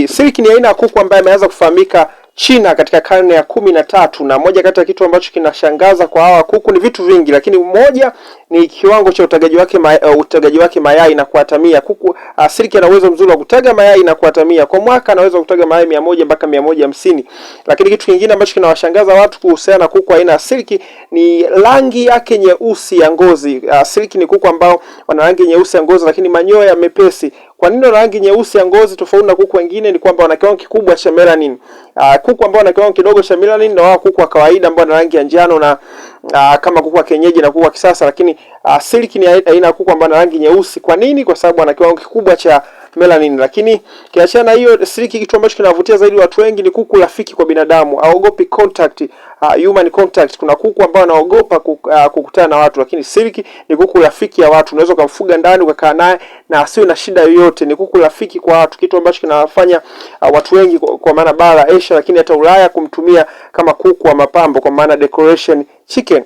Silki ni aina ya kuku ambaye ameanza kufahamika China katika karne ya 13, na moja kati ya kitu ambacho kinashangaza kwa hawa kuku ni vitu vingi, lakini moja ni kiwango cha utagaji wake mayai na kuatamia. Kuku Silki ana uwezo mzuri wa kutaga mayai na kuatamia. Kwa mwaka anaweza kutaga mayai 100 mpaka 150. Lakini kitu kingine ambacho kinawashangaza watu kuhusiana na kuku aina ya Silki ni rangi yake nyeusi ya ngozi. Silki ni kuku ambao wana rangi nyeusi ya ngozi lakini manyoya mepesi. Kwa nini rangi nyeusi ya ngozi tofauti na kuku wengine? Ni kwamba wana kiwango kikubwa cha melanin. Kuku ambao wana kiwango kidogo cha melanin ndio wao kuku wa kawaida ambao wana rangi ya njano na kama kuku wa kienyeji na kuku wa kisasa, lakini Silki ni aina ya kuku ambao wana rangi nyeusi. Kwa nini? Kwa sababu wana kiwango kikubwa cha melanin. Lakini kiachana hiyo, Silki kitu ambacho kinavutia zaidi watu wengi ni kuku rafiki kwa binadamu, haogopi contact, human contact. Kuna kuku ambao wanaogopa kukutana na watu, lakini Silki ni kuku rafiki ya watu. Unaweza kumfuga ndani ukakaa naye na asiwe na shida yoyote. Ni kuku rafiki kwa watu, kitu ambacho kinawafanya watu wengi kwa maana bara Asia lakini hata Ulaya kumtumia kama kuku wa mapambo, kwa maana decoration chicken.